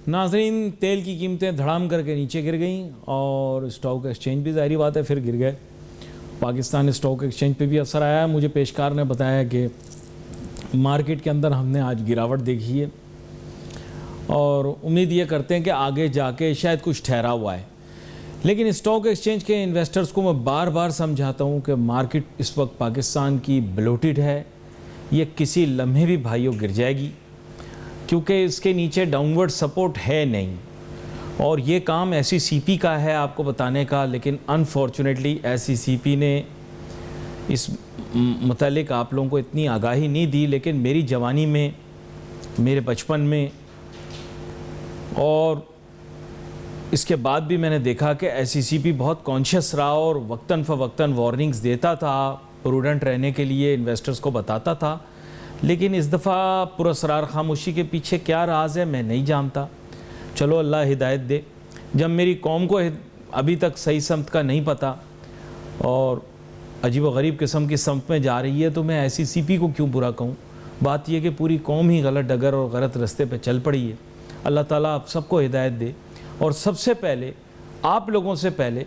नाज़रीन, तेल की कीमतें धड़ाम करके नीचे गिर गईं और स्टॉक एक्सचेंज भी ज़ाहिर बात है फिर गिर गए। पाकिस्तान स्टॉक एक्सचेंज पे भी असर आया। मुझे पेशकार ने बताया कि मार्केट के अंदर हमने आज गिरावट देखी है और उम्मीद ये करते हैं कि आगे जाके शायद कुछ ठहरा हुआ है। लेकिन स्टॉक एक्सचेंज के इन्वेस्टर्स को मैं बार बार समझाता हूँ कि मार्केट इस वक्त पाकिस्तान की ब्लोटेड है, ये किसी लम्हे भी भाइयों गिर जाएगी क्योंकि इसके नीचे डाउनवर्ड सपोर्ट है नहीं। और ये काम SECP का है आपको बताने का, लेकिन अनफॉर्चुनेटली SECP ने इस मुतालिक आप लोगों को इतनी आगाही नहीं दी। लेकिन मेरी जवानी में, मेरे बचपन में और इसके बाद भी मैंने देखा कि SECP बहुत कॉन्शियस रहा और वक्तन फ़वक्तन वार्निंग्स देता था, प्रूडेंट रहने के लिए इन्वेस्टर्स को बताता था। लेकिन इस दफ़ा पुरअसरार खामोशी के पीछे क्या राज है मैं नहीं जानता। चलो अल्लाह हिदायत दे। जब मेरी कौम को अभी तक सही समत का नहीं पता और अजीब व गरीब किस्म की समत में जा रही है तो मैं SECP को क्यों बुरा कहूँ। बात यह कि पूरी कौम ही गलत डगर और गलत रास्ते पे चल पड़ी है। अल्लाह ताला आप सबको हिदायत दे और सबसे पहले आप लोगों से पहले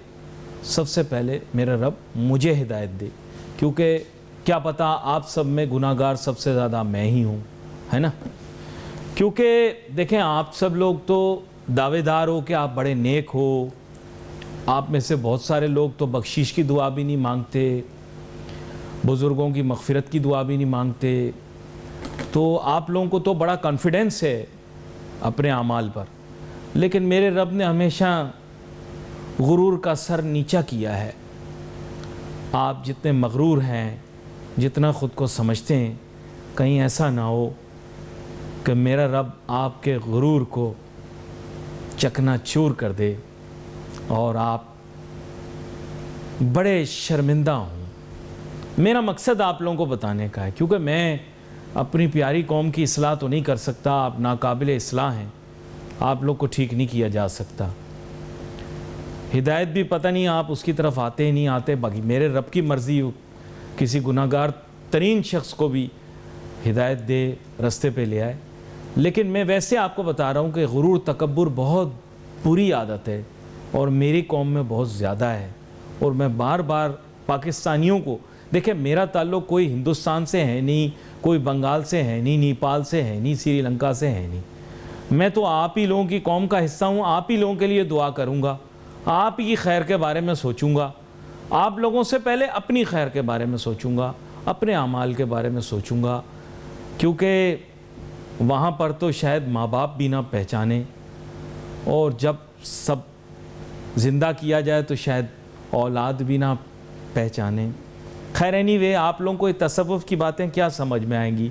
सबसे पहले मेरा रब मुझे हिदायत दे, क्योंकि क्या पता आप सब में गुनाहगार सबसे ज़्यादा मैं ही हूँ, है ना। क्योंकि देखें, आप सब लोग तो दावेदार हो कि आप बड़े नेक हो। आप में से बहुत सारे लोग तो बख्शिश की दुआ भी नहीं मांगते, बुज़ुर्गों की मग़फ़िरत की दुआ भी नहीं मांगते। तो आप लोगों को तो बड़ा कॉन्फिडेंस है अपने आमाल पर। लेकिन मेरे रब ने हमेशा गुरूर का सर नीचा किया है। आप जितने मगरूर हैं, जितना ख़ुद को समझते हैं, कहीं ऐसा ना हो कि मेरा रब आपके गुरूर को चकनाचूर कर दे और आप बड़े शर्मिंदा हों। मेरा मकसद आप लोगों को बताने का है, क्योंकि मैं अपनी प्यारी कौम की इस्लाह तो नहीं कर सकता। आप नाकाबिल इस्लाह हैं, आप लोग को ठीक नहीं किया जा सकता। हिदायत भी पता नहीं आप उसकी तरफ आते ही नहीं आते। बाकी मेरे रब की मर्ज़ी हो किसी गुनाहगार तरीन शख्स को भी हिदायत दे, रास्ते पे ले आए। लेकिन मैं वैसे आपको बता रहा हूँ कि गुरूर तकब्बुर बहुत बुरी आदत है और मेरी कौम में बहुत ज़्यादा है। और मैं बार बार पाकिस्तानियों को, देखिए मेरा ताल्लुक़ कोई हिंदुस्तान से है नहीं, कोई बंगाल से है नहीं, नेपाल से है नहीं, श्रीलंका से है नहीं। मैं तो आप ही लोगों की कौम का हिस्सा हूँ। आप ही लोगों के लिए दुआ करूँगा, आप ही खैर के बारे में सोचूँगा। आप लोगों से पहले अपनी खैर के बारे में सोचूँगा, अपने अमाल के बारे में सोचूँगा, क्योंकि वहाँ पर तो शायद माँ बाप भी ना पहचाने और जब सब ज़िंदा किया जाए तो शायद औलाद भी ना पहचाने। खैर एनीवे, आप लोगों को तसव्वुफ़ की बातें क्या समझ में आएंगी।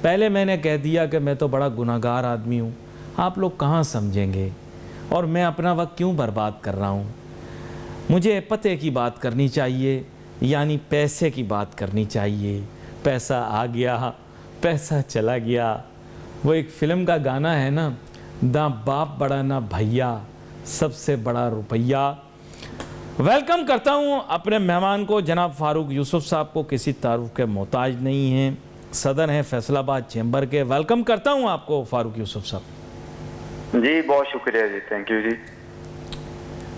पहले मैंने कह दिया कि मैं तो बड़ा गुनाहगार आदमी हूँ, आप लोग कहाँ समझेंगे और मैं अपना वक्त क्यों बर्बाद कर रहा हूँ। मुझे पते की बात करनी चाहिए, यानी पैसे की बात करनी चाहिए। पैसा आ गया, पैसा चला गया। वो एक फ़िल्म का गाना है ना, ना बाप बड़ा ना भैया, सबसे बड़ा रुपया। वेलकम करता हूँ अपने मेहमान को, जनाब फ़ारूक यूसुफ साहब को, किसी तारुफ के मोहताज नहीं हैं, सदर हैं फैसलाबाद चैम्बर के। वेलकम करता हूँ आपको फ़ारूक यूसुफ साहब। जी बहुत शुक्रिया जी, थैंक यू जी।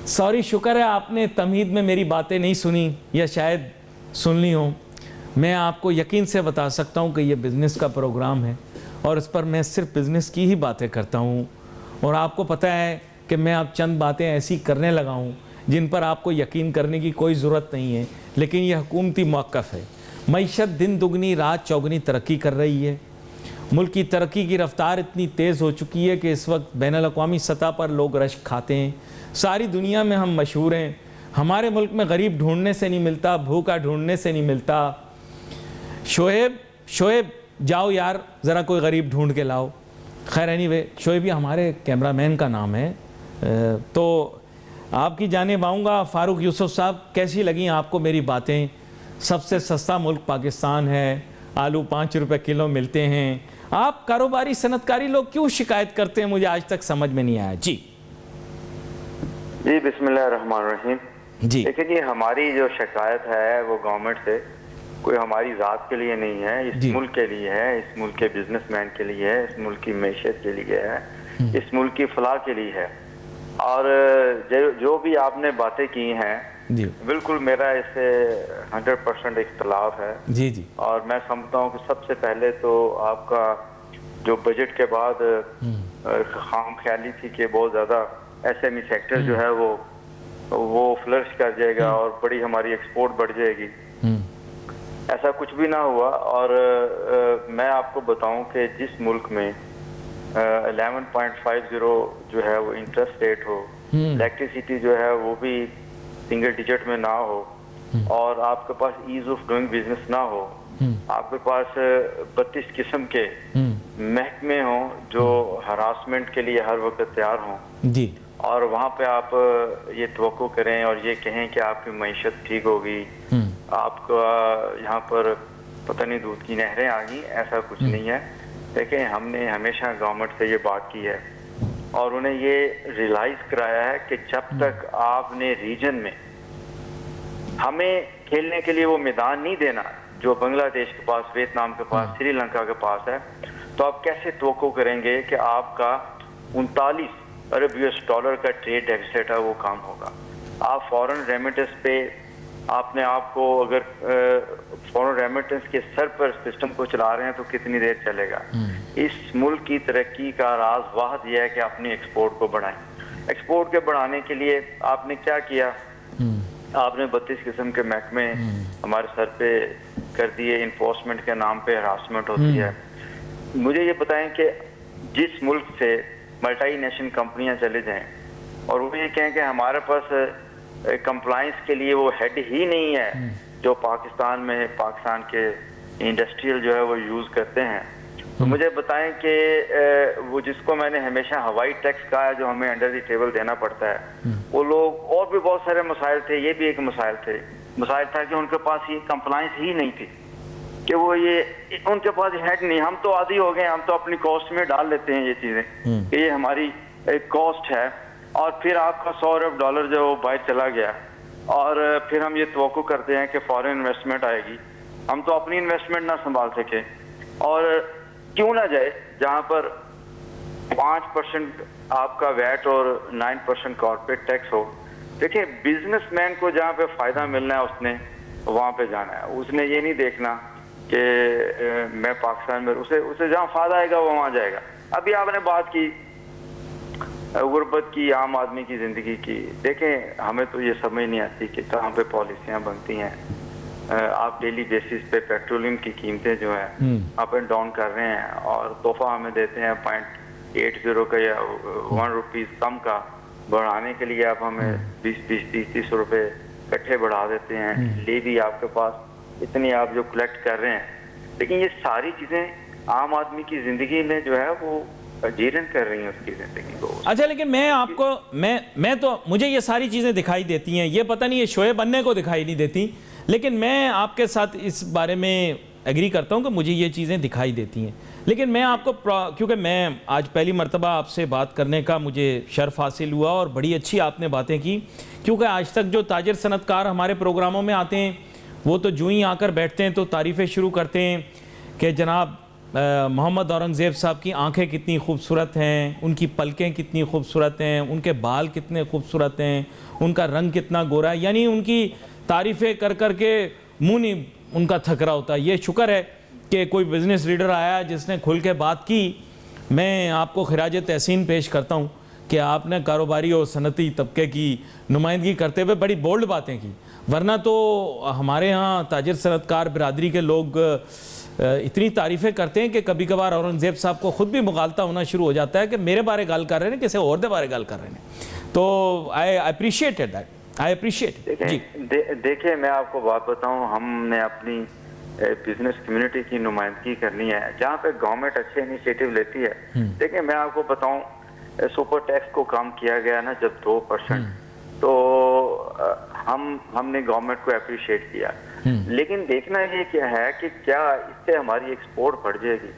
सॉरी, शुक्र है आपने तमहीद में मेरी बातें नहीं सुनी या शायद सुन ली हो। मैं आपको यकीन से बता सकता हूँ कि ये बिज़नेस का प्रोग्राम है और इस पर मैं सिर्फ बिज़नेस की ही बातें करता हूँ। और आपको पता है कि मैं अब चंद बातें ऐसी करने लगा हूँ जिन पर आपको यकीन करने की कोई ज़रूरत नहीं है, लेकिन यह हुकूमती मौक़िफ़ है। मईशत दिन दुगनी रात चौगनी तरक्की कर रही है। मुल्क की तरक्की की रफ्तार इतनी तेज़ हो चुकी है कि इस वक्त बैनुल अक़वामी सतह पर लोग रश्क खाते हैं। सारी दुनिया में हम मशहूर हैं। हमारे मुल्क में गरीब ढूंढने से नहीं मिलता, भूखा ढूंढने से नहीं मिलता। शोएब जाओ यार, ज़रा कोई गरीब ढूंढ के लाओ। खैर एनीवे, शोएब ही हमारे कैमरामैन का नाम है। तो आपकी जानिब आऊँगा। फ़ारूक यूसुफ साहब, कैसी लगी आपको मेरी बातें। सबसे सस्ता मुल्क पाकिस्तान है, आलू 5 रुपये किलो मिलते हैं। आप कारोबारी सनतकारी लोग क्यों शिकायत करते हैं, मुझे आज तक समझ में नहीं आया। जी जी बिस्मिल्लाहिर्रहमानिर्रहीम। जी, देखिए जी, हमारी जो शिकायत है वो गवर्नमेंट से कोई हमारी ज़ात के लिए नहीं है, इस मुल्क के लिए है, इस मुल्क के बिजनेसमैन के लिए है, इस मुल्क की मैशत के लिए है। इस मुल्क की फलाह के लिए है। और जो भी आपने बातें की हैं जी बिल्कुल मेरा इससे 100% इख्तलाफ है। जी जी और मैं समझता हूँ कि सबसे पहले तो आपका जो बजट के बाद खाम ख्याली थी कि बहुत ज़्यादा एसएमई सेक्टर जो है वो फ्लरिश कर जाएगा और बड़ी हमारी एक्सपोर्ट बढ़ जाएगी। ऐसा कुछ भी ना हुआ। और मैं आपको बताऊं कि जिस मुल्क में 11.50 जो है वो इंटरेस्ट रेट हो, इलेक्ट्रिसिटी जो है वो भी सिंगल डिजिट में ना हो, और आपके पास ईज ऑफ डूइंग बिजनेस ना हो, आपके पास 32 किस्म के महकमे हों जो हरासमेंट के लिए हर वक्त तैयार हों जी, और वहाँ पे आप ये तवक्को करें और ये कहें कि आपकी मईशत ठीक होगी, आपका यहाँ पर पता नहीं दूध की नहरें आ गई, ऐसा कुछ नहीं है। देखें, हमने हमेशा गवर्नमेंट से ये बात की है और उन्हें ये रियलाइज कराया है कि जब तक आपने रीजन में हमें खेलने के लिए वो मैदान नहीं देना जो बांग्लादेश के पास, वियतनाम के पास, श्रीलंका के पास है, तो आप कैसे तवक्को करेंगे कि आपका 39 अरब US डॉलर का ट्रेड डेफिसिट है वो काम होगा। आप फॉरेन रेमिटेंस पे आपने आपको अगर फॉरेन रेमिटेंस के सर पर सिस्टम को चला रहे हैं तो कितनी देर चलेगा। इस मुल्क की तरक्की का राज वाहद यह है कि अपनी एक्सपोर्ट को बढ़ाएं। एक्सपोर्ट के बढ़ाने के लिए आपने क्या किया, आपने 32 किस्म के महकमे हमारे सर पे कर दिए, इन्फोर्समेंट के नाम पे हरासमेंट होती है। मुझे ये बताएं कि जिस मुल्क से मल्टीनेशनल कंपनियां चले जाएं और वो ये कहें कि हमारे पास कंप्लायंस के लिए वो हेड ही नहीं है जो पाकिस्तान में पाकिस्तान के इंडस्ट्रियल जो है वो यूज करते हैं, तो मुझे बताएं कि वो जिसको मैंने हमेशा हवाई टैक्स कहा है जो हमें अंडर द टेबल देना पड़ता है, वो लोग, और भी बहुत सारे मसाइल थे, ये भी एक मसाइल था कि उनके पास ये कंप्लायंस ही नहीं थी कि वो ये उनके पास हेड नहीं। हम तो आदी हो गए, हम तो अपनी कॉस्ट में डाल लेते हैं ये चीजें कि ये हमारी एक कॉस्ट है, और फिर आपका 100 अरब डॉलर जो वो बाहर चला गया और फिर हम ये तवक्को करते हैं कि फॉरेन इन्वेस्टमेंट आएगी। हम तो अपनी इन्वेस्टमेंट ना संभाल सके, और क्यों ना जाए जहां पर 5% आपका वैट और 9% कॉर्पोरेट टैक्स हो। देखिए, बिजनेसमैन को जहां पे फायदा मिलना है उसने वहां पे जाना है, उसने ये नहीं देखना कि मैं पाकिस्तान में, उसे जहां फायदा आएगा वो वहां जाएगा। अभी आपने बात की गुर्बत की, आम आदमी की जिंदगी की। देखें, हमें तो ये समझ नहीं आती कि कहाँ पे पॉलिसियां बनती हैं। आप डेली बेसिस पे पेट्रोलियम की कीमतें जो है अप एंड डाउन कर रहे हैं और तोहफा हमें देते हैं 0.80 का या 1 रुपीज कम का, बढ़ाने के लिए आप हमें 20-30 रुपए इकट्ठे बढ़ा देते हैं। ले भी आपके पास इतनी आप जो कलेक्ट कर रहे हैं, लेकिन ये सारी चीजें आम आदमी की जिंदगी में जो है वो जीर्ण कर रही हैं उसकी जिंदगी को। अच्छा, लेकिन मैं आपको मैं तो, मुझे ये सारी चीज़ें दिखाई देती हैं, ये पता नहीं ये शोएब बनने को दिखाई नहीं देती, लेकिन मैं आपके साथ इस बारे में एग्री करता हूं कि मुझे ये चीज़ें दिखाई देती हैं। लेकिन मैं आपको, क्योंकि मैं आज पहली मर्तबा आपसे बात करने का मुझे शर्फ हासिल हुआ और बड़ी अच्छी आपने बातें की, क्योंकि आज तक जो ताजिर सनतकार हमारे प्रोग्रामों में आते हैं वो तो जूँ ही आकर बैठते हैं तो तारीफ़ें शुरू करते हैं कि जनाब मोहम्मद औरंगज़ेब साहब की आंखें कितनी खूबसूरत हैं, उनकी पलकें कितनी खूबसूरत हैं, उनके बाल कितने खूबसूरत हैं, उनका रंग कितना गोरा है। यानी उनकी तारीफ़ें कर कर के मुँह नहीं उनका थक रहा होता। ये शुक्र है कि कोई बिज़नेस लीडर आया जिसने खुल के बात की। मैं आपको खिराज तहसीन पेश करता हूँ कि आपने कारोबारी और सनती तबके की नुमाइंदगी करते हुए बड़ी बोल्ड बातें की, वरना तो हमारे यहाँ ताजिर सनतकार बिरादरी के लोग इतनी तारीफ़ें करते हैं कि कभी कभार औरंगज़ेब साहब को ख़ुद भी मुगालता होना शुरू हो जाता है कि मेरे बारे गल कर रहे हैं, किसी और दे बारे गल कर रहे हैं। तो I appreciated that, I appreciate. जी देखिए, मैं आपको बात बताऊं, हमने अपनी बिजनेस कम्युनिटी की नुमाइंदगी करनी है जहाँ पे गवर्नमेंट अच्छे इनिशिएटिव लेती है। देखिए, मैं आपको बताऊं, सुपर टैक्स को कम किया गया ना जब 2%, तो हमने गवर्नमेंट को अप्रिशिएट किया। लेकिन देखना ये क्या है कि क्या इससे हमारी एक्सपोर्ट बढ़ जाएगी।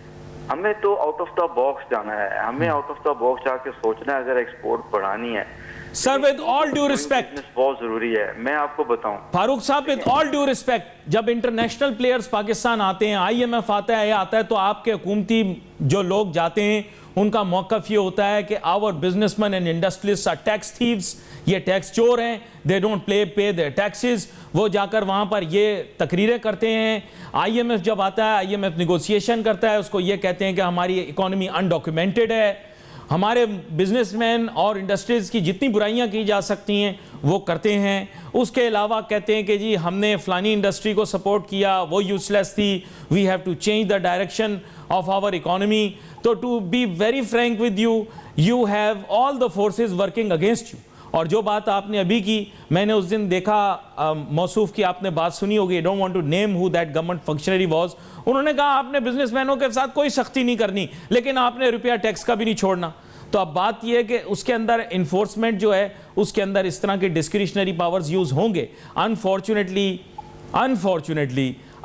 हमें तो आउट ऑफ द बॉक्स जाना है, हमें आउट ऑफ द बॉक्स जाके सोचना है अगर एक्सपोर्ट बढ़ानी है। Sir, with all due respect, बहुत जरूरी है। मैं आपको बताऊं फारूक साहब, विद ऑल ड्यू रिस्पेक्ट, जब इंटरनेशनल प्लेयर्स पाकिस्तान आते हैं, IMF आता है या आता है, तो आपके हुकूमती जो लोग जाते हैं उनका मौक़िफ़ ये होता है कि our businessman and industrialist are tax thieves, ये टैक्स चोर हैं, they don't pay their taxes. वो जाकर वहाँ पर ये तकरीरें करते हैं। IMF जब आता है, IMF निगोशिएशन करता है, उसको ये कहते हैं कि हमारी इकॉनमी अनडॉक्यूमेंटेड है, हमारे बिजनेसमैन और इंडस्ट्रीज़ की जितनी बुराइयां की जा सकती हैं वो करते हैं। उसके अलावा कहते हैं कि जी हमने फ़लानी इंडस्ट्री को सपोर्ट किया, वो यूजलेस थी, we have to change the direction of our economy. तो to be very frank with you, you have all the forces working against you. और जो बात आपने अभी की, मैंने उस दिन देखा, मौसूफ की आपने बात सुनी होगी, I don't want to name who that government functionary was. उन्होंने कहा आपने बिजनेसमैनों के साथ कोई सख्ती नहीं करनी, लेकिन आपने रुपया टैक्स का भी नहीं छोड़ना। तो अब बात यह है कि उसके अंदर इन्फोर्समेंट जो है, उसके अंदर इस तरह के डिस्क्रिशनरी पावर्स यूज होंगे। अनफॉर्चुनेटली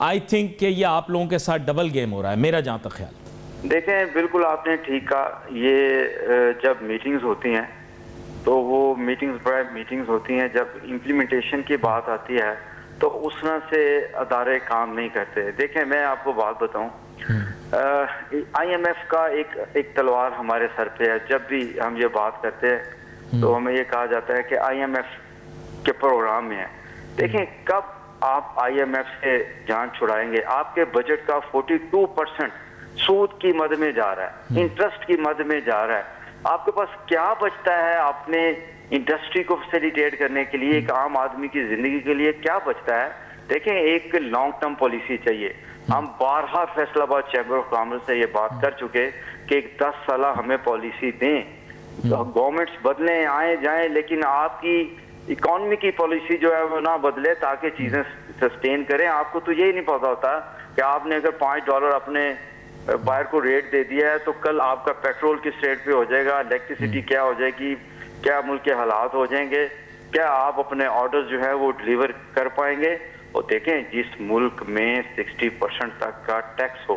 आई थिंक कि ये आप लोगों के साथ डबल गेम हो रहा है, मेरा जहां तक ख्याल। देखें, बिल्कुल आपने ठीक कहा। ये जब मीटिंग्स होती हैं तो वो मीटिंग्स होती हैं, जब इम्प्लीमेंटेशन की बात आती है तो उस तरह से अदारे काम नहीं करते। देखें, मैं आपको बात बताऊं, IMF का एक तलवार हमारे सर पे है। जब भी हम ये बात करते हैं तो हमें ये कहा जाता है कि IMF के प्रोग्राम में है। देखें, कब आप IMF से जान छुड़ाएंगे? आपके बजट का 42% सूद की मद में जा रहा है, इंटरेस्ट की मद में जा रहा है। आपके पास क्या बचता है अपने इंडस्ट्री को फैसिलिटेट करने के लिए, एक आम आदमी की जिंदगी के लिए क्या बचता है? देखें, एक लॉन्ग टर्म पॉलिसी चाहिए। हम बारहा फैसलाबाद चैम्बर ऑफ कॉमर्स से ये बात कर चुके कि एक 10 साल हमें पॉलिसी दें। तो गवर्नमेंट्स बदलें, आए जाएं, लेकिन आपकी इकोनॉमी की पॉलिसी जो है वो ना बदले ताकि चीजें सस्टेन करें। आपको तो यही नहीं पता होता कि आपने अगर $5 अपने बायर को रेट दे दिया है तो कल आपका पेट्रोल किस रेट पे हो जाएगा, इलेक्ट्रिसिटी क्या हो जाएगी, क्या मुल्क के हालात हो जाएंगे, क्या आप अपने ऑर्डर जो है वो डिलीवर कर पाएंगे। और देखें, जिस मुल्क में 60% तक का टैक्स हो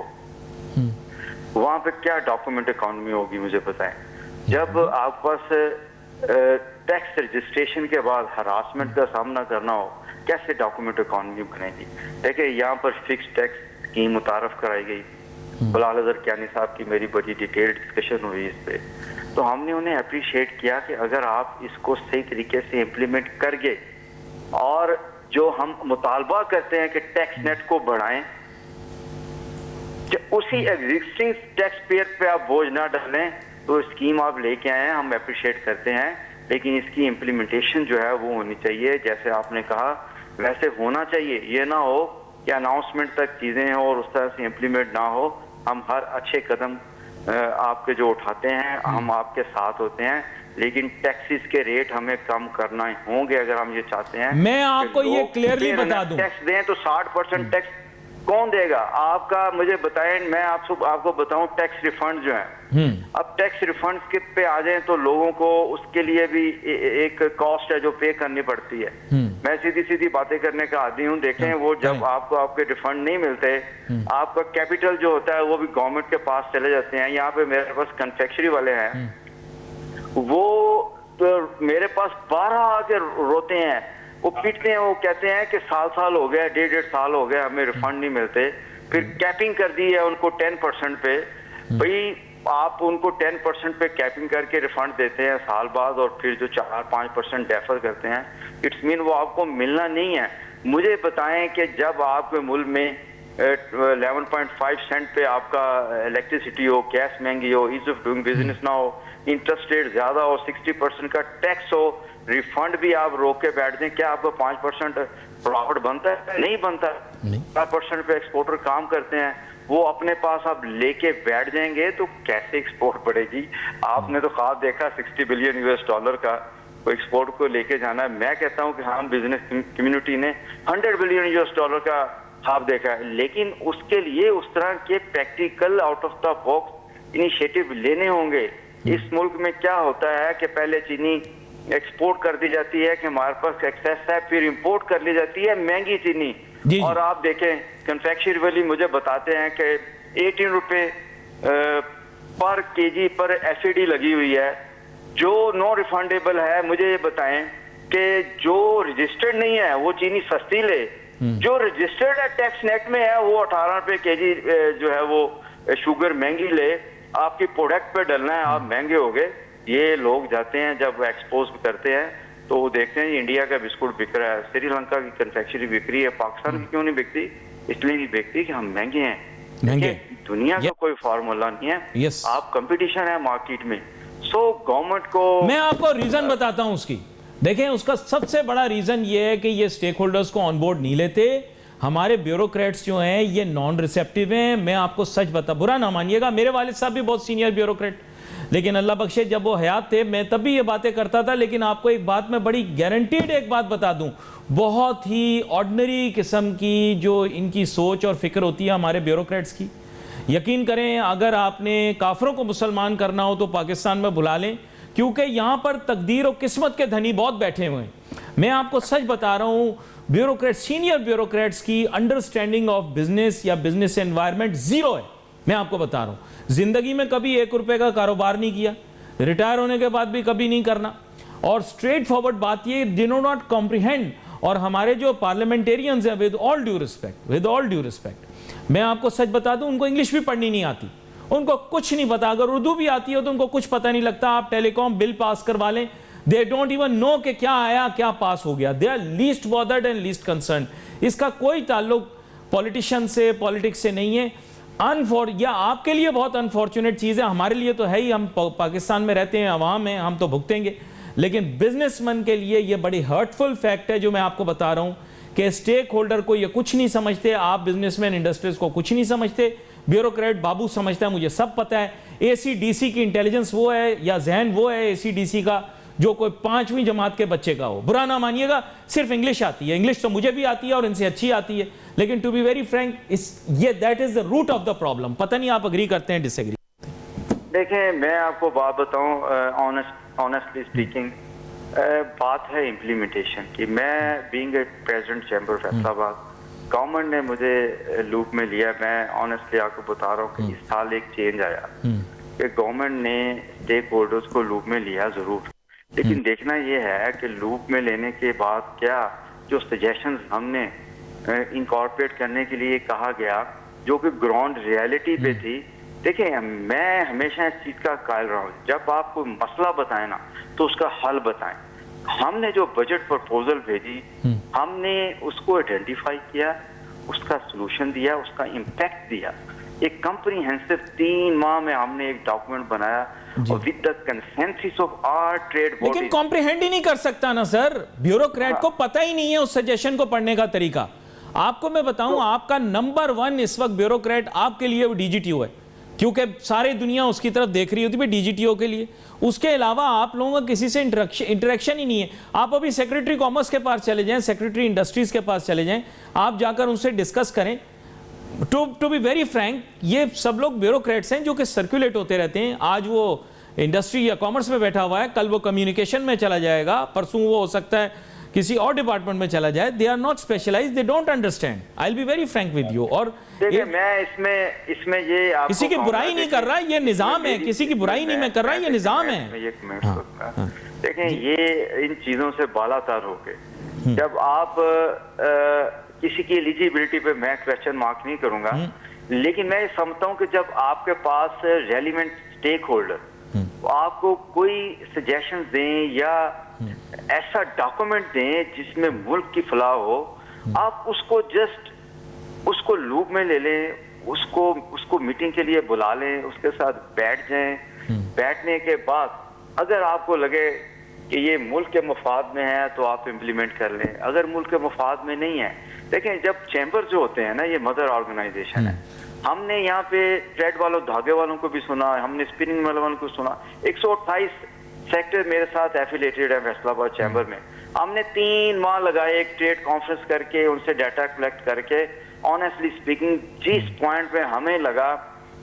वहां पे क्या डॉक्यूमेंट इकॉनमी होगी, मुझे बताएं। जब आपके पास टैक्स रजिस्ट्रेशन के बाद हरासमेंट का सामना करना हो, कैसे डॉक्यूमेंट इकॉनमी बनेगी? देखिए, यहाँ पर फिक्स टैक्स स्कीम मुतारफ कराई गई। बिलाल अजहर कियानी साहब की मेरी बड़ी डिटेल डिस्कशन हुई इस पे, तो हमने उन्हें अप्रिशिएट किया कि अगर आप इसको सही तरीके से इम्प्लीमेंट कर गए और जो हम मुतालबा करते हैं कि टैक्स नेट को बढ़ाएं, कि उसी एग्जिस्टिंग टैक्स पेयर पे आप बोझ ना डालें, तो स्कीम आप लेके आए हैं, हम अप्रिशिएट करते हैं। लेकिन इसकी इम्प्लीमेंटेशन जो है वो होनी चाहिए, जैसे आपने कहा वैसे होना चाहिए। ये ना हो कि अनाउंसमेंट तक चीजें हो और उस तरह से इम्प्लीमेंट ना हो। हम हर अच्छे कदम आपके जो उठाते हैं हम आपके साथ होते हैं, लेकिन टैक्सेस के रेट हमें कम करना होंगे अगर हम ये चाहते हैं। मैं आपको ये क्लियरली बता दूं, टैक्स दें तो 60% टैक्स कौन देगा आपका, मुझे बताएं। मैं आपको बताऊं, टैक्स रिफंड जो है, अब टैक्स रिफंड के पे आ जाए तो लोगों को उसके लिए भी एक कॉस्ट है जो पे करनी पड़ती है। मैं सीधी बातें करने का आदी हूँ। देखें, वो जब आपको आपके रिफंड नहीं मिलते, आपका कैपिटल जो होता है वो भी गवर्नमेंट के पास चले जाते हैं। यहाँ पे मेरे पास कन्फेक्शनरी वाले हैं, वो तो मेरे पास 12 आके रोते हैं, वो पीटते हैं, वो कहते हैं कि साल हो गया, 1.5 साल हो गया, हमें रिफंड नहीं मिलते। फिर कैपिंग कर दी है उनको 10% पे। भाई, आप उनको 10% पे कैपिंग करके रिफंड देते हैं साल बाद, और फिर जो 4-5% डेफर करते हैं, इट्स मीन वो आपको मिलना नहीं है। मुझे बताएं कि जब आपके मुल्क में 11.5 सेंट पे आपका इलेक्ट्रिसिटी हो, गैस महंगी हो, ईज ऑफ डूइंग बिजनेस ना हो, इंटरेस्ट रेट ज्यादा हो, 60% का टैक्स हो, रिफंड भी आप रोक के बैठ दें, क्या आपको 5% प्रॉफिट बनता है? नहीं बनता। 5% पे एक्सपोर्टर काम करते हैं, वो अपने पास आप लेके बैठ जाएंगे तो कैसे एक्सपोर्ट बढ़ेगी? आपने तो ख्वाब देखा $60 बिलियन का एक्सपोर्ट को लेके जाना है। मैं कहता हूं कि हम बिजनेस कम्युनिटी ने $100 बिलियन का ख्वाब देखा है, लेकिन उसके लिए उस तरह के practical out of the box initiative लेने होंगे। इस मुल्क में क्या होता है कि पहले चीनी एक्सपोर्ट कर दी जाती है कि हमारे पास एक्सेस है, फिर इंपोर्ट कर ली जाती है महंगी चीनी। और आप देखें, कन्फेक्शनरी वाली मुझे बताते हैं कि 18 रुपए पर केजी पर एसिडी लगी हुई है, जो नो रिफंडेबल है। मुझे ये बताएं कि जो रजिस्टर्ड नहीं है वो चीनी सस्ती ले, जो रजिस्टर्ड है टैक्स नेट में है वो 18 रुपए केजी जो है वो शुगर महंगी ले। आपकी प्रोडक्ट पे डलना है, आप महंगे हो गए। ये लोग जाते हैं जब एक्सपोज करते हैं तो वो देखते हैं इंडिया का बिस्कुट बिक रहा है, श्रीलंका की कन्फेक्शनरी बिक रही है, पाकिस्तान की क्यों नहीं बिकती? इसलिए नहीं बिकती कि हम महंगे हैं। महंगे। दुनिया का कोई फार्मूला नहीं है। Yes. आप कंपटीशन है मार्केट में। सो गवर्नमेंट को मैं आपको रीजन बताता हूं उसकी। देखें, उसका सबसे बड़ा रीजन ये है कि ये स्टेक होल्डर्स को ऑनबोर्ड नहीं लेते। हमारे ब्यूरोक्रेट्स जो हैं ये नॉन रिसेप्टिव हैं। मैं आपको सच बता, बुरा ना मानिएगा, मेरे वालिद साहब भी बहुत सीनियर ब्यूरोक्रेट, लेकिन अल्लाह बख्शे जब वो हयात थे मैं तब भी ये बातें करता था। लेकिन आपको एक बात मैं बड़ी गारंटीड एक बात बता दूं, बहुत ही ऑर्डिनरी किस्म की जो इनकी सोच और फिक्र होती है हमारे ब्यूरोक्रेट्स की। यकीन करें, अगर आपने काफरों को मुसलमान करना हो तो पाकिस्तान में बुला लें, क्योंकि यहाँ पर तकदीर और किस्मत के धनी बहुत बैठे हुए हैं। मैं आपको सच बता रहा हूँ, ब्यूरोक्रेट, सीनियर ब्यूरोक्रेट्स की अंडरस्टैंडिंग ऑफ बिजनेस या बिजनेस एनवायरनमेंट जीरो है। मैं आपको बता रहा हूँ, जिंदगी में कभी 1 रुपए का कारोबार नहीं किया, रिटायर होने के बाद भी कभी नहीं करना। और स्ट्रेट फॉरवर्ड बात ये, दे डू नॉट कॉम्प्रिहेंड। और हमारे जो पार्लियामेंटेरियंस हैं, विद ऑल ड्यू रिस्पेक्ट, मैं आपको सच बता दूं, उनको इंग्लिश भी पढ़नी नहीं आती, उनको कुछ नहीं पता। अगर उर्दू भी आती हो तो उनको कुछ पता नहीं लगता। आप टेलीकॉम बिल पास करवा लें, दे डोंट इवन नो कि क्या आया क्या पास हो गया। They are least bothered and least concern. इसका कोई ताल्लुक पॉलिटिशियन से, पॉलिटिक्स से नहीं है। या आपके लिए बहुत अनफॉर्चुनेट चीज़ है, हमारे लिए तो है ही, हम पाकिस्तान में रहते हैं, अवाम हैं, हम तो भुगतेंगे। लेकिन बिजनेसमैन के लिए ये बड़ी हर्टफुल फैक्ट है जो मैं आपको बता रहा हूं कि स्टेक होल्डर को ये कुछ नहीं समझते। आप बिजनेसमैन इंडस्ट्रीज को कुछ नहीं समझते, ब्यूरोक्रेट बाबू समझता है, मुझे सब पता है। एसीडीसी की इंटेलिजेंस वो है या जहन वो है एसीडीसी का जो कोई 5वीं जमात के बच्चे का हो। बुरा ना मानिएगा, सिर्फ इंग्लिश आती है। इंग्लिश तो मुझे भी आती है और इनसे अच्छी आती है, लेकिन टू बी वेरी फ्रैंक, ये that is the root of the problem. पता नहीं आप अग्री करते हैं, डिसएग्री? देखें, मैं आपको बात बताऊं, ऑनेस्टली स्पीकिंग, बात है इम्प्लीमेंटेशन की। मैं being a president chamber Faisalabad, government ने मुझे लूप में लिया। मैं ऑनेस्टली आपको बता रहा हूँ कि इस साल एक चेंज आया कि गवर्नमेंट ने स्टेक होल्डर्स को लूप में लिया जरूर, लेकिन देखना यह है कि लूप में लेने के बाद क्या जो सजेशंस हमने इनकॉर्पोरेट करने के लिए कहा गया, जो कि ग्राउंड रियलिटी पे थी। देखिए, मैं हमेशा इस चीज का कायल रहा हूँ, जब आप कोई मसला बताएं ना तो उसका हल बताएं। हमने जो बजट प्रपोजल भेजी, हमने उसको आइडेंटिफाई किया, उसका सलूशन दिया, उसका इम्पैक्ट दिया। एक कम्प्रीहेंसिव 3 माह में हमने एक डॉक्यूमेंट बनाया और with the consensus of our trade body. लेकिन कॉम्प्रिहेंड ही नहीं कर सकता ना सर, ब्यूरोक्रेट को पता ही नहीं है उस सजेशन को पढ़ने का तरीका। आपको मैं बताऊं, आपका नंबर 1 इस वक्त ब्यूरोक्रेट आपके लिए वो डीजीटीओ है, क्योंकि सारी दुनिया उसकी तरफ देख रही होती है डीजीटीओ के लिए। उसके अलावा आप लोगों का किसी से इंटरेक्शन ही नहीं है। आप अभी सेक्रेटरी कॉमर्स के पास चले जाएं, सेक्रेटरी इंडस्ट्रीज के पास चले जाएं, आप जाकर उनसे डिस्कस करें। टू बी वेरी फ्रैंक, ये सब लोग ब्यूरोक्रेट्स हैं जो कि सर्कुलेट होते रहते हैं। आज वो इंडस्ट्री या कॉमर्स में बैठा हुआ है, कल वो कम्युनिकेशन में चला जाएगा, परसों वो हो सकता है किसी और डिपार्टमेंट में चला जाए। They are not specialized, they don't understand. I will be very frank with you. और देखिए, मैं इसमें ये आपको किसी की बुराई नहीं कर रहा, ये निजाम है। किसी की बुराई नहीं मैं कर रहा, ये निजाम है। एक मिनट देखें, ये इन चीजों से बालातर होके जब आप किसी की एलिजिबिलिटी पे मैं क्वेश्चन मार्क नहीं करूंगा, लेकिन मैं समझता हूं कि जब आपके पास रेलिवेंट स्टेक होल्डर आपको कोई सजेशन दें या ऐसा डॉक्यूमेंट दें जिसमें मुल्क की फलाह हो, आप उसको लूप में ले लें, उसको मीटिंग के लिए बुला लें, उसके साथ बैठ जाएं। बैठने के बाद अगर आपको लगे कि ये मुल्क के मफाद में है तो आप इम्प्लीमेंट कर लें, अगर मुल्क के मफाद में नहीं है। देखें, जब चैम्बर जो होते हैं ना, ये मदर ऑर्गेनाइजेशन है। हमने यहाँ पे थ्रेड वालों, धागे वालों को भी सुना, हमने स्पिनिंग वालों को सुना। 128 सेक्टर मेरे साथ एफिलेटेड है फैसलाबाद चैम्बर में। हमने 3 माह लगाए एक ट्रेड कॉन्फ्रेंस करके, उनसे डाटा कलेक्ट करके। ऑनेस्टली स्पीकिंग, जिस पॉइंट पे हमें लगा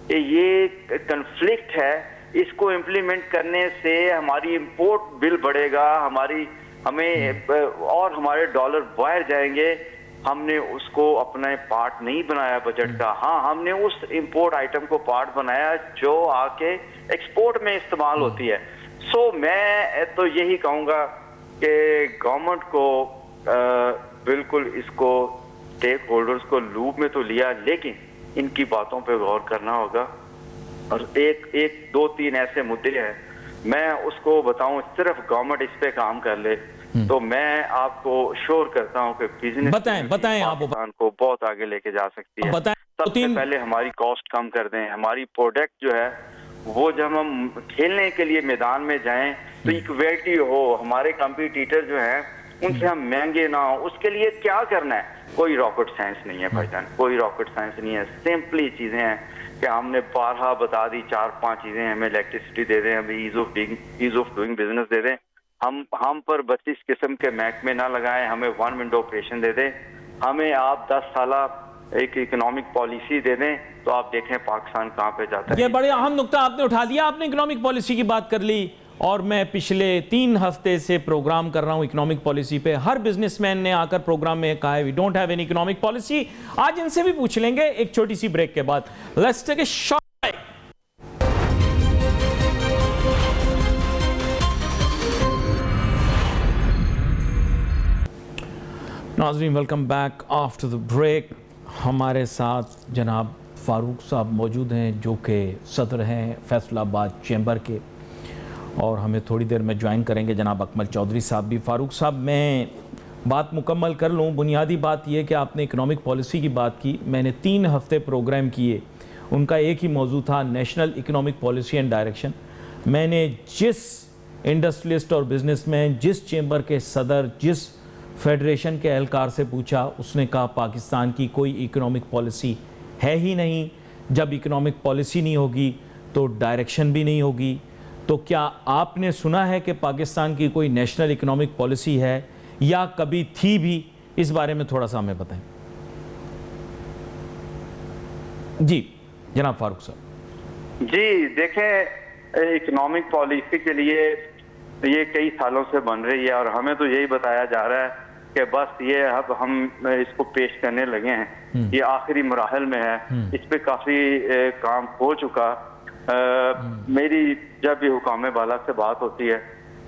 कि ये कन्फ्लिक्ट है, इसको इम्प्लीमेंट करने से हमारी इंपोर्ट बिल बढ़ेगा, हमारे डॉलर बाहर जाएंगे, हमने उसको अपना पार्ट नहीं बनाया बजट का। हाँ, हमने उस इंपोर्ट आइटम को पार्ट बनाया जो आके एक्सपोर्ट में इस्तेमाल होती है। सो मैं तो यही कहूँगा कि गवर्नमेंट को बिल्कुल इसको स्टेक होल्डर्स को लूप में तो लिया, लेकिन इनकी बातों पे गौर करना होगा। और एक दो तीन ऐसे मुद्दे हैं, मैं उसको बताऊं सिर्फ गवर्नमेंट इस पे काम कर ले तो मैं आपको श्योर करता हूं कि बिजनेस बताएं आप पाकिस्तान को बहुत आगे लेके जा सकती है। बताएं। सबसे पहले हमारी कॉस्ट कम कर दें, हमारी प्रोडक्ट जो है वो जब हम खेलने के लिए मैदान में जाएं तो इक्वलिटी हो, हमारे कंपटीटर जो है उनसे हम महंगे ना हो। उसके लिए क्या करना है? कोई रॉकेट साइंस नहीं है भाईजान, कोई रॉकेट साइंस नहीं है। सिंपली चीजें हैं कि हमने 12 बता दी, 4-5 चीजें, हमें इलेक्ट्रिसिटी दे दें, हमें ईज ऑफ डूइंग बिजनेस दे दें, हम पर 32 किस्म के महकमे ना लगाएं, हमें 1 विंडो ऑपरेशन दे दें, हमें आप 10 साल एक इकोनॉमिक पॉलिसी दे दें, तो आप देखें पाकिस्तान कहाँ पे जाता है। ये बड़े अहम नुकता आपने उठा दिया। आपने इकोनॉमिक पॉलिसी की बात कर ली और मैं पिछले 3 हफ्ते से प्रोग्राम कर रहा हूं इकोनॉमिक पॉलिसी पे। हर बिजनेसमैन ने आकर प्रोग्राम में कहा है we don't have any economic policy. आज इनसे भी पूछ लेंगे एक छोटी सी ब्रेक के बाद। Let's take a short break. नाज़रीन, welcome back after the break. हमारे साथ जनाब फारूक साहब मौजूद हैं जो कि सदर हैं फैसलाबाद चैम्बर के, और हमें थोड़ी देर में ज्वाइन करेंगे जनाब अकमल चौधरी साहब भी। फारूक साहब, मैं बात मुकम्मल कर लूँ। बुनियादी बात यह कि आपने इकोनॉमिक पॉलिसी की बात की, मैंने 3 हफ्ते प्रोग्राम किए, उनका एक ही मौजू था national economic policy and direction. मैंने जिस इंडस्ट्रियलिस्ट और बिजनेसमैन, जिस चैम्बर के सदर, जिस फेडरेशन के एहलकार से पूछा, उसने कहा पाकिस्तान की कोई इकोनॉमिक पॉलिसी है ही नहीं। जब इकोनॉमिक पॉलिसी नहीं होगी तो डायरेक्शन भी नहीं होगी। तो क्या आपने सुना है कि पाकिस्तान की कोई नेशनल इकोनॉमिक पॉलिसी है या कभी थी भी? इस बारे में थोड़ा सा हमें बताएं। जी जनाब फारूक साहब। जी देखें, इकोनॉमिक पॉलिसी के लिए ये कई सालों से बन रही है और हमें तो यही बताया जा रहा है कि बस ये अब हम इसको पेश करने लगे हैं, ये आखिरी मराहल में है, इस पे काफी काम हो चुका। मेरी जब भी हुकाम बाला से बात होती है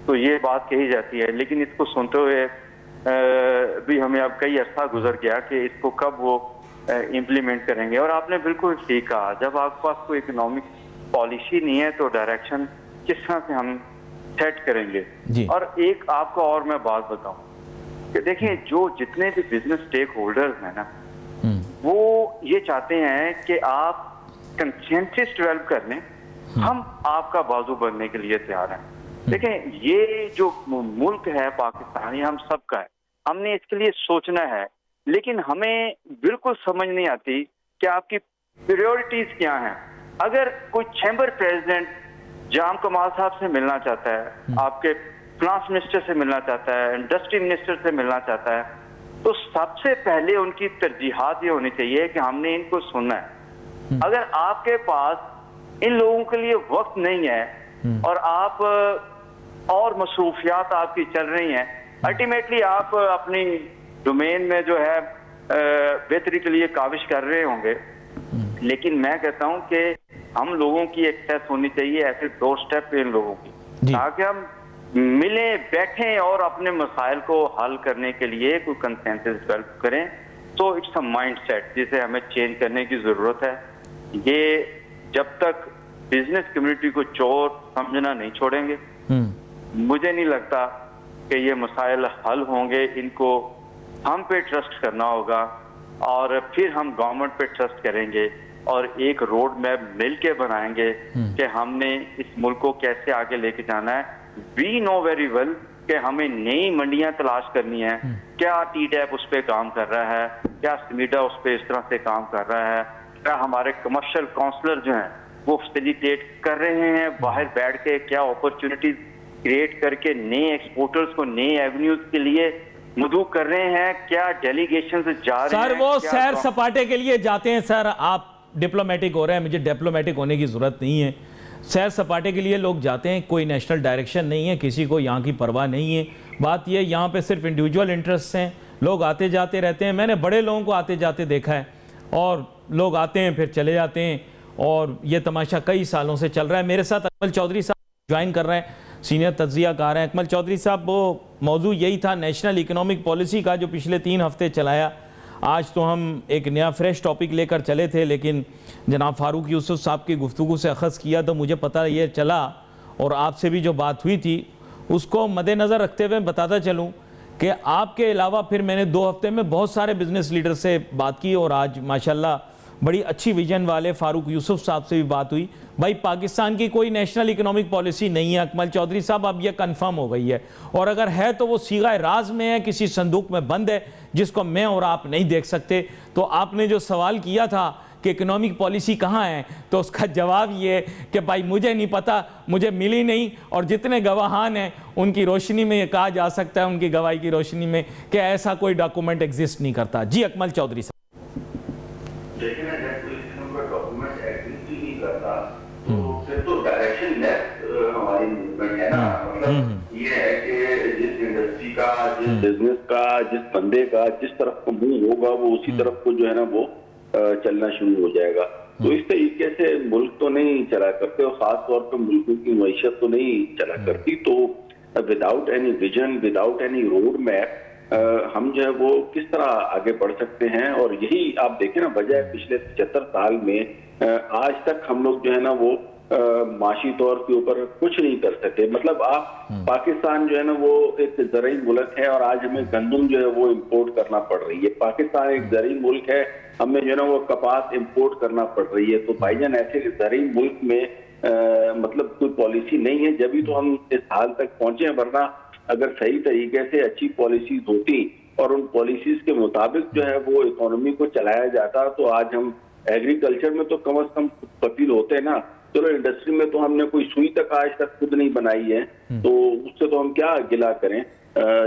तो ये बात कही जाती है, लेकिन इसको सुनते हुए भी हमें अब कई अर्सा गुजर गया कि इसको कब वो इम्प्लीमेंट करेंगे। और आपने बिल्कुल ठीक कहा, जब आपके पास कोई इकोनॉमिक पॉलिसी नहीं है तो डायरेक्शन किस तरह से हम सेट करेंगे। और एक आपको और मैं बात बताऊं कि देखिए, जो जितने भी बिजनेस स्टेक होल्डर्स हैं ना, वो ये चाहते हैं कि आप कंसेंसस डेवलप कर लें, हम आपका बाजू बनने के लिए तैयार हैं। देखें, ये जो मुल्क है पाकिस्तान, ये हम सबका है, हमने इसके लिए सोचना है, लेकिन हमें बिल्कुल समझ नहीं आती कि आपकी प्रायोरिटीज क्या हैं। अगर कोई चैम्बर प्रेसिडेंट जाम कमाल साहब से मिलना चाहता है, आपके फाइनेंस मिनिस्टर से मिलना चाहता है, इंडस्ट्री मिनिस्टर से मिलना चाहता है, तो सबसे पहले उनकी तरजीहात ये होनी चाहिए कि हमने इनको सुनना है। अगर आपके पास इन लोगों के लिए वक्त नहीं है और आप और मसरूफियात आपकी चल रही हैं, अल्टीमेटली आप अपनी डोमेन में जो है बेहतरी के लिए काविश कर रहे होंगे, लेकिन मैं कहता हूं कि हम लोगों की एक्सेस होनी चाहिए ऐसे 2 स्टेप पे इन लोगों की, ताकि हम मिले बैठें और अपने मसाइल को हल करने के लिए कोई कंसेंसस डेवलप करें। तो इट्स अ माइंडसेट जिसे हमें चेंज करने की जरूरत है। ये जब तक बिजनेस कम्युनिटी को चोर समझना नहीं छोड़ेंगे, मुझे नहीं लगता कि ये मसाइल हल होंगे। इनको हम पे ट्रस्ट करना होगा और फिर हम गवर्नमेंट पे ट्रस्ट करेंगे और एक रोड मैप मिल के बनाएंगे कि हमने इस मुल्क को कैसे आगे लेके जाना है। वी नो वेरी वेल कि हमें नई मंडियां तलाश करनी है। क्या टी-टैप उस पर काम कर रहा है, क्या स्मीडा उस पर इस तरह से काम कर रहा है, क्या हमारे कमर्शियल काउंसलर जो हैं वो फैसिलिटेट कर रहे हैं बाहर बैठ के, क्या अपॉर्चुनिटीज क्रिएट करके नए एक्सपोर्टर्स को नए एवेन्यूज के लिए मदऊ कर रहे हैं, क्या डेलीगेशन से जा रहे हैं। सर वो सैर सपाटे के लिए जाते हैं। सर आप डिप्लोमेटिक हो रहे हैं, मुझे डिप्लोमेटिक होने की जरूरत नहीं है। सैर सपाटे के लिए लोग जाते हैं, कोई नेशनल डायरेक्शन नहीं है, किसी को यहाँ की परवाह नहीं है। बात यह यहाँ पे सिर्फ इंडिविजुअल इंटरेस्ट हैं, लोग आते जाते रहते हैं। मैंने बड़े लोगों को आते जाते देखा है और लोग आते हैं फिर चले जाते हैं, और ये तमाशा कई सालों से चल रहा है। मेरे साथ अकमल चौधरी साहब ज्वाइन कर रहे हैं, सीनियर तज्जियाकार हैं। अकमल चौधरी साहब, वो मौजू यही था नेशनल इकोनॉमिक पॉलिसी का जो पिछले 3 हफ्ते चलाया। आज तो हम एक नया फ्रेश टॉपिक लेकर चले थे, लेकिन जनाब फ़ारूक यूसुफ साहब की गुफ्तगू से अख़ज़ किया तो मुझे पता ये चला, और आपसे भी जो बात हुई थी उसको मद्देनज़र रखते हुए बताता चलूँ कि आपके अलावा फिर मैंने 2 हफ्ते में बहुत सारे बिज़नेस लीडर से बात की, और आज माशाल्लाह बड़ी अच्छी विजन वाले फ़ारूक यूसुफ साहब से भी बात हुई। भाई पाकिस्तान की कोई नेशनल इकोनॉमिक पॉलिसी नहीं है अकमल चौधरी साहब, अब यह कंफर्म हो गई है, और अगर है तो वो सीगा राज में है, किसी संदूक में बंद है जिसको मैं और आप नहीं देख सकते। तो आपने जो सवाल किया था कि इकोनॉमिक पॉलिसी कहाँ है, तो उसका जवाब ये कि भाई मुझे नहीं पता, मुझे मिली नहीं, और जितने गवाहान हैं उनकी रोशनी में ये कहा जा सकता है, उनकी गवाही की रोशनी में, कि ऐसा कोई डॉक्यूमेंट एग्जिस्ट नहीं करता। जी अकमल चौधरी साहब। लेकिन जब कोई किस्म का डॉक्यूमेंट एग्जिस्ट ही नहीं करता तो फिर तो डायरेक्शन लेस हमारी मूवमेंट है ना। मतलब ये है कि जिस इंडस्ट्री का, जिस बिजनेस का, जिस बंदे का जिस तरफ को मूव होगा वो उसी तरफ को जो है ना वो चलना शुरू हो जाएगा। तो इस तरीके से मुल्क तो नहीं चला करते, और खास तौर पर मुल्कों की मईशत तो नहीं चला करती। तो without any vision, without any road map हम जो है वो किस तरह आगे बढ़ सकते हैं। और यही आप देखें ना, वजह है पिछले 75 साल में आज तक हम लोग जो है ना वो माशी तौर के ऊपर कुछ नहीं कर सके। मतलब आप पाकिस्तान जो है ना वो एक ज़रई मुल्क है, और आज हमें गंदम जो है वो इम्पोर्ट करना पड़ रही है। पाकिस्तान एक ज़रई मुल्क है, हमें जो है ना वो कपास इम्पोर्ट करना पड़ रही है। तो भाईजान ऐसे ज़रई मुल्क में मतलब कोई पॉलिसी नहीं है, जब भी तो हम इस हाल तक पहुंचे हैं। वरना अगर सही तरीके से अच्छी पॉलिसीज होती और उन पॉलिसीज के मुताबिक जो है वो इकोनॉमी को चलाया जाता, तो आज हम एग्रीकल्चर में तो कम से कम कफील होते ना। चलो इंडस्ट्री में तो हमने कोई सुई तक आज तक खुद नहीं बनाई है, तो उससे तो हम क्या गिला करें।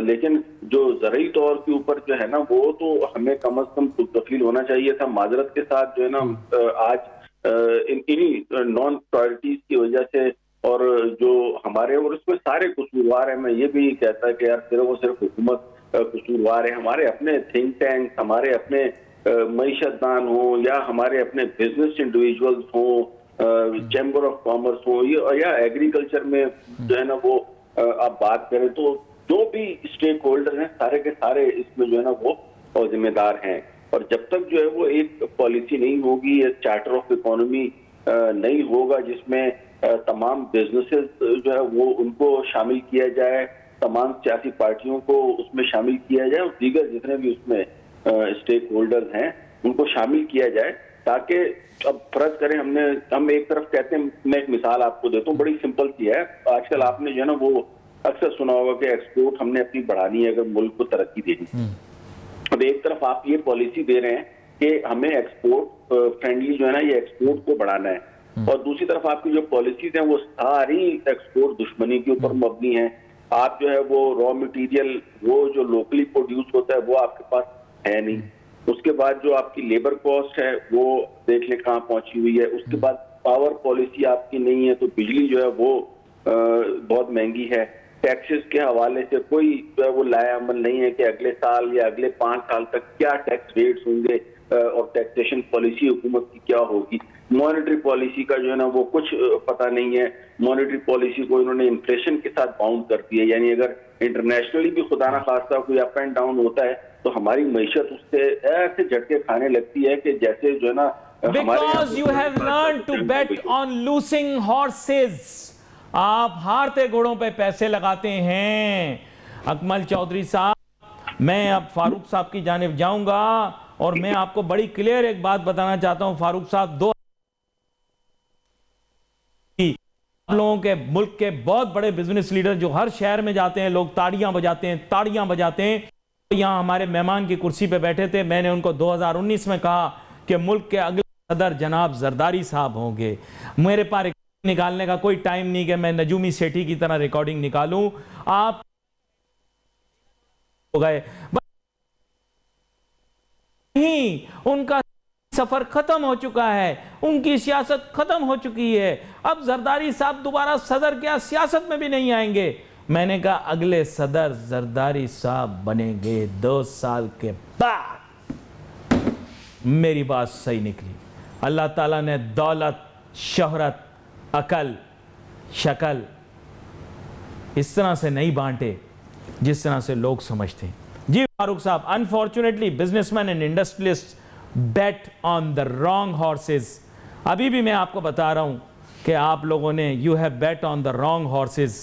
लेकिन जो ज़रई तौर के ऊपर जो है ना वो तो हमें कम से कम खुद कफील होना चाहिए था। माजरत के साथ जो है ना आज इन्हीं नॉन प्रायोरिटीज की वजह से, और जो हमारे, और उसमें सारे कसूरवार हैं। मैं ये भी कहता है कि यार सिर्फ और सिर्फ हुकूमत कसूरवार है। हमारे अपने थिंक टैंक, हमारे अपने मईशतदान हो, या हमारे अपने बिजनेस इंडिविजुअल्स हो, चैम्बर ऑफ कॉमर्स हो, या एग्रीकल्चर में जो है ना वो आप बात करें तो जो भी स्टेक होल्डर हैं सारे के सारे इसमें जो है ना वो जिम्मेदार हैं। और जब तक जो है वो एक पॉलिसी नहीं होगी, एक चार्टर ऑफ इकोनॉमी नहीं होगा जिसमें तमाम बिजनेसेस जो है वो उनको शामिल किया जाए, तमाम सियासी पार्टियों को उसमें शामिल किया जाए, और दीगर जितने भी उसमें स्टेक होल्डर्स हैं उनको शामिल किया जाए, ताकि अब फर्ज करें हम एक तरफ कहते हैं, मैं एक मिसाल आपको देता हूँ, बड़ी सिंपल सी है। आजकल आपने जो है ना वो अक्सर सुना होगा कि एक्सपोर्ट हमने अपनी बढ़ानी है अगर मुल्क को तरक्की देनी। अब एक तरफ आप ये पॉलिसी दे रहे हैं कि हमें एक्सपोर्ट फ्रेंडली जो है ना ये एक्सपोर्ट को बढ़ाना है, और दूसरी तरफ आपकी जो पॉलिसीज हैं वो सारी एक्सपोर्ट दुश्मनी के ऊपर मबनी है। आप जो है वो रॉ मटेरियल, वो जो लोकली प्रोड्यूस होता है वो आपके पास है नहीं। उसके बाद जो आपकी लेबर कॉस्ट है वो देख ले कहाँ पहुंची हुई है। उसके बाद पावर पॉलिसी आपकी नहीं है, तो बिजली जो है वो बहुत महंगी है। टैक्सेस के हवाले से कोई जो है वो लाया अमल नहीं है कि अगले साल या अगले 5 साल तक क्या टैक्स रेट्स होंगे और टैक्सेशन पॉलिसी हुकूमत की क्या होगी। मॉनेटरी पॉलिसी का जो है ना वो कुछ पता नहीं है। मॉनेटरी पॉलिसी को इन्होंने इन्फ्लेशन के साथ बाउंड कर दिया, यानी अगर इंटरनेशनली भी खुदा ना खास्ता कोई अप एंड डाउन होता है तो हमारी मईशत उससे ऐसे झटके खाने लगती है कि जैसे जो है ना Because you have learned to bet on losing horses. आप हारते घोड़ों पे पैसे लगाते हैं। अकमल चौधरी साहब, मैं अब फारूक साहब की जानिब जाऊंगा और मैं आपको बड़ी क्लियर एक बात बताना चाहता हूं। फारूक साहब, दो लोगों के मुल्क के बहुत बड़े बिजनेस लीडर जो हर शहर में जाते हैं, लोग ताड़ियां बजाते हैं, ताड़ियां बजाते हैं। यहां हमारे मेहमान की कुर्सी पे बैठे थे, मैंने उनको 2019 में कहा कि मुल्क के अगले सदर जनाब जरदारी साहब होंगे। मेरे पास निकालने का कोई टाइम नहीं कि मैं नजूमी सेठी की तरह रिकॉर्डिंग निकालूं। आप हो गए नहीं, उनका सफर खत्म हो चुका है, उनकी सियासत खत्म हो चुकी है। अब जरदारी साहब दोबारा सदर क्या सियासत में भी नहीं आएंगे। मैंने कहा अगले सदर जरदारी साहब बनेंगे 2 साल के बाद। मेरी बात सही निकली। अल्लाह ताला ने दौलत, शोहरत, अकल, शक्ल इस तरह से नहीं बांटे जिस तरह से लोग समझते हैं। जी फारूक साहब, unfortunately businessman and industrialist bet on the wrong horses. अभी भी मैं आपको बता रहा हूं कि आप लोगों ने you have bet on the wrong horses.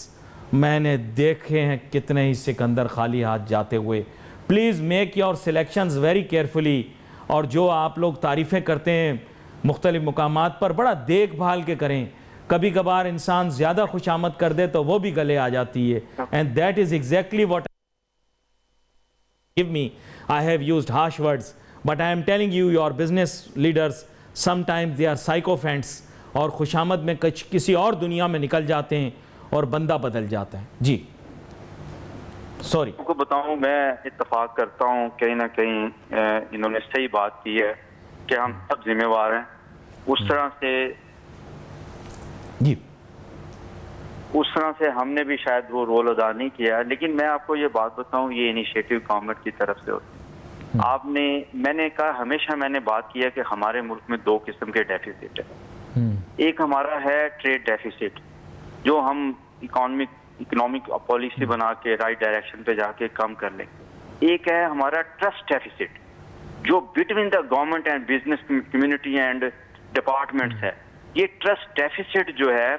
मैंने देखे हैं कितने ही सिकंदर खाली हाथ जाते हुए। Please make your selections very carefully, और जो आप लोग तारीफ़ें करते हैं मुख्तलिफ मुकामात पर, बड़ा देखभाल के करें। कभी कभार इंसान ज़्यादा खुशामद कर दे तो वो भी गले आ जाती है, and that is exactly what give me. I have used harsh words, but I am telling you, your business leaders sometimes they are sycophants, और खुशामद में किसी और दुनिया में निकल जाते हैं और बंदा बदल जाता है। जी सॉरी, आपको बताऊं, मैं इत्तेफाक करता हूं कहीं ना कहीं इन्होंने सही बात की है कि हम सब जिम्मेवार हैं। उस तरह से हमने भी शायद वो रोल अदा नहीं किया है। लेकिन मैं आपको ये बात बताऊं, ये इनिशिएटिव गवर्नमेंट की तरफ से होती है। मैंने कहा, हमेशा मैंने बात की है कि हमारे मुल्क में दो किस्म के डेफिसिट है। एक हमारा है ट्रेड डेफिसिट, जो हम इकोनॉमिक पॉलिसी बना के राइट डायरेक्शन पे जाके कम कर लें। एक है हमारा ट्रस्ट डेफिसिट, जो between the government and business community and departments है। ये ट्रस्ट डेफिसिट जो है,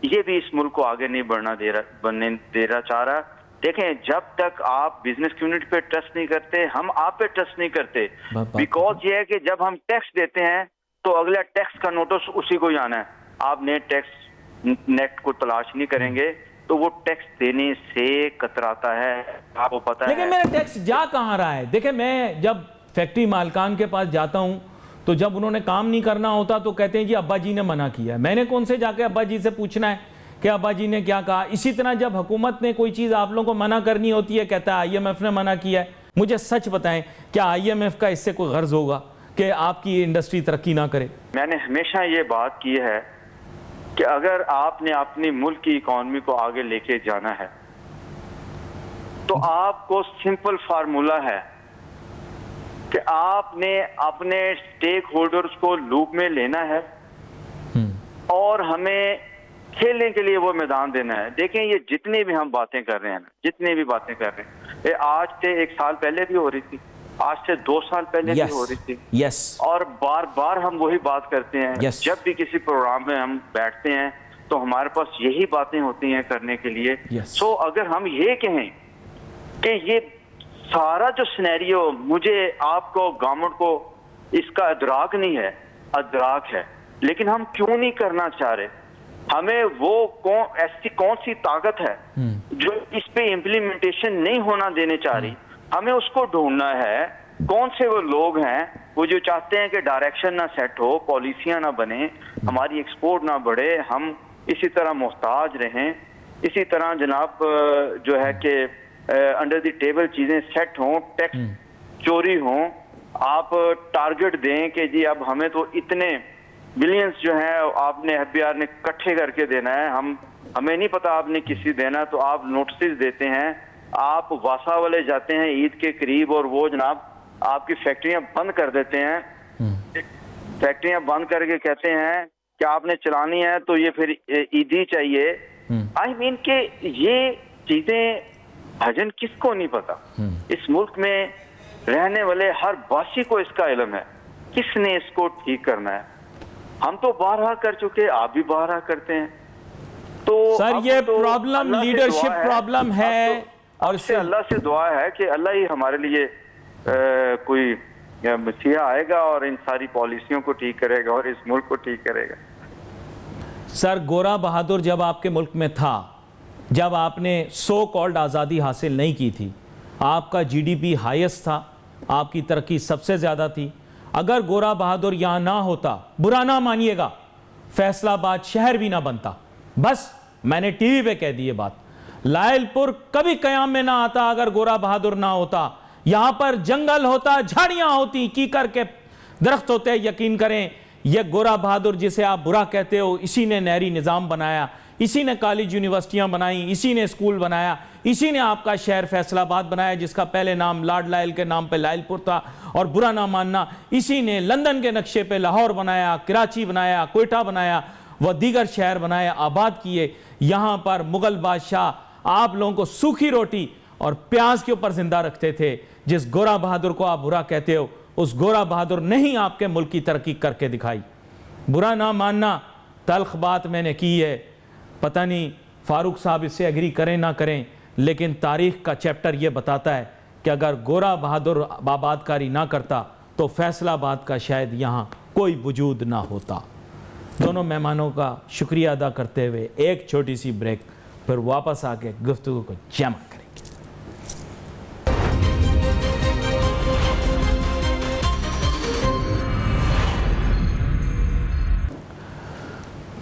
ये भी इस मुल्क को आगे नहीं बनने देना चाह रहा। देखें, जब तक आप बिजनेस कम्युनिटी पे ट्रस्ट नहीं करते, हम आप पे ट्रस्ट नहीं करते। बिकॉज ये है कि जब हम टैक्स देते हैं तो अगला टैक्स का नोटिस उसी को ही आना है। आप नए टैक्स नेट को तलाश नहीं करेंगे तो वो टैक्स देने से कतराता है, आपको पता है। लेकिन मेरा टैक्स जा कहाँ रहा है? देखिए, मैं जब फैक्ट्री मालकान के पास जाता हूँ तो जब उन्होंने काम नहीं करना होता तो कहते हैं जी अब्बा जी ने मना किया है। मैंने कौन से जाके अब्बा जी से पूछना है कि अब्बा जी ने क्या कहा? इसी तरह जब हुकूमत ने कोई चीज़ आप लोगों को मना करनी होती है, कहता है IMF ने मना किया है। मुझे सच बताएं, क्या IMF का इससे कोई गर्ज होगा कि आपकी इंडस्ट्री तरक्की ना करे? मैंने हमेशा ये बात की है कि अगर आपने अपनी मुल्क की इकॉनमी को आगे लेके जाना है तो आपको सिंपल फार्मूला है कि आपने अपने स्टेक होल्डर्स को लूप में लेना है और हमें खेलने के लिए वो मैदान देना है। देखें, ये जितनी भी हम बातें कर रहे हैं ना, जितनी भी बातें कर रहे हैं, ये आज से 1 साल पहले भी हो रही थी, आज से 2 साल पहले भी हो रही थी। और बार बार हम वही बात करते हैं। जब भी किसी प्रोग्राम में हम बैठते हैं तो हमारे पास यही बातें होती हैं करने के लिए। सो अगर हम ये कहें कि ये सारा जो सिनेरियो, मुझे आपको गवर्नमेंट को इसका अदराक नहीं है, अदराक है, लेकिन हम क्यों नहीं करना चाह रहे? हमें वो ऐसी कौन सी ताकत है जो इस पे इम्प्लीमेंटेशन नहीं होना देने चाह रही? हमें उसको ढूंढना है। कौन से वो लोग हैं वो जो चाहते हैं कि डायरेक्शन ना सेट हो, पॉलिसियां ना बने, हमारी एक्सपोर्ट ना बढ़े, हम इसी तरह मोहताज रहें, इसी तरह जनाब जो है कि अंडर द टेबल चीजें सेट हों, टैक्स चोरी हों। आप टारगेट दें कि जी अब हमें तो इतने बिलियंस जो है आपने FBI ने इकट्ठे करके देना है, हमें नहीं पता आपने किसी देना, तो आप नोटिस देते हैं, आप वासा वाले जाते हैं ईद के करीब और वो जनाब आपकी फैक्ट्रियां बंद कर देते हैं। फैक्ट्रियां बंद करके कहते हैं कि आपने चलानी है तो ये फिर ईदी चाहिए। आई मीन के ये चीजें भजन किसको नहीं पता? इस मुल्क में रहने वाले हर वासी को इसका इल्म है, किसने इसको ठीक करना है। हम तो बारहा कर चुके, आप भी बारहा करते हैं। तो सर ये तो प्रॉब्लम लीडरशिप प्रॉब्लम है, तो और इससे अल्लाह से दुआ है कि अल्लाह ही हमारे लिए कोई मसीहा आएगा और इन सारी पॉलिसियों को ठीक करेगा और इस मुल्क को ठीक करेगा। सर, गोरा बहादुर जब आपके मुल्क में था, जब आपने सो कॉल्ड आज़ादी हासिल नहीं की थी, आपका GDP हाईएस्ट था, आपकी तरक्की सबसे ज़्यादा थी। अगर गोरा बहादुर यहाँ ना होता, बुरा ना मानिएगा, फैसलाबाद शहर भी ना बनता। बस मैंने टीवी पे कह दी ये बात। लायलपुर कभी कयाम में ना आता अगर गोरा बहादुर ना होता। यहाँ पर जंगल होता, झाड़ियाँ होती, कीकर के दरख्त होते। यकीन करें, यह गोरा बहादुर जिसे आप बुरा कहते हो, इसी ने नहरी निज़ाम बनाया, इसी ने कॉलेज यूनिवर्सिटियां बनाई, इसी ने स्कूल बनाया, इसी ने आपका शहर फैसलाबाद बनाया जिसका पहले नाम लॉर्ड लायल के नाम पे लायलपुर था। और बुरा ना मानना, इसी ने लंदन के नक्शे पे लाहौर बनाया, कराची बनाया, कोयटा बनाया, वह दीगर शहर बनाए, आबाद किए। यहाँ पर मुगल बादशाह आप लोगों को सूखी रोटी और प्याज के ऊपर जिंदा रखते थे। जिस गोरा बहादुर को आप बुरा कहते हो, उस गोरा बहादुर ने ही आपके मुल्क की तरक्की करके दिखाई। बुरा ना मानना, तल्ख बात मैंने की है, पता नहीं फारूक साहब इससे एग्री करें ना करें, लेकिन तारीख का चैप्टर ये बताता है कि अगर गोरा बहादुर आबादकारी ना करता तो फैसलाबाद का शायद यहाँ कोई वजूद ना होता। दोनों मेहमानों का शुक्रिया अदा करते हुए एक छोटी सी ब्रेक, फिर वापस आके गुफ्तगू को जमा करेंगे।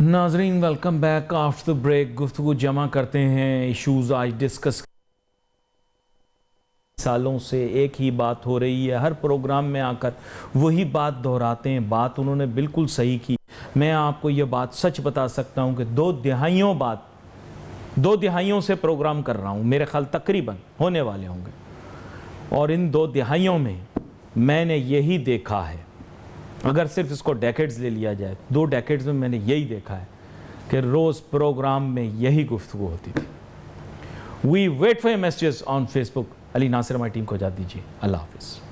नाजरीन, welcome back after the break. गुफ्तगू जमा करते हैं। इशूज़ आज डिस्कस, सालों से एक ही बात हो रही है, हर प्रोग्राम में आकर वही बात दोहराते हैं। बात उन्होंने बिल्कुल सही की। मैं आपको ये बात सच बता सकता हूँ कि 2 दिहाइयों से प्रोग्राम कर रहा हूँ, मेरे ख्याल तकरीबन होने वाले होंगे, और इन 2 दिहाइयों में मैंने यही देखा है, अगर सिर्फ इसको डेकेड्स ले लिया जाए, 2 डेकेड्स में मैंने यही देखा है कि रोज़ प्रोग्राम में यही गुफ्तगू होती थी। We wait for messages on Facebook. Ali Nasir हमारी टीम को इजाज़त दीजिए। अल्लाह हाफिज़।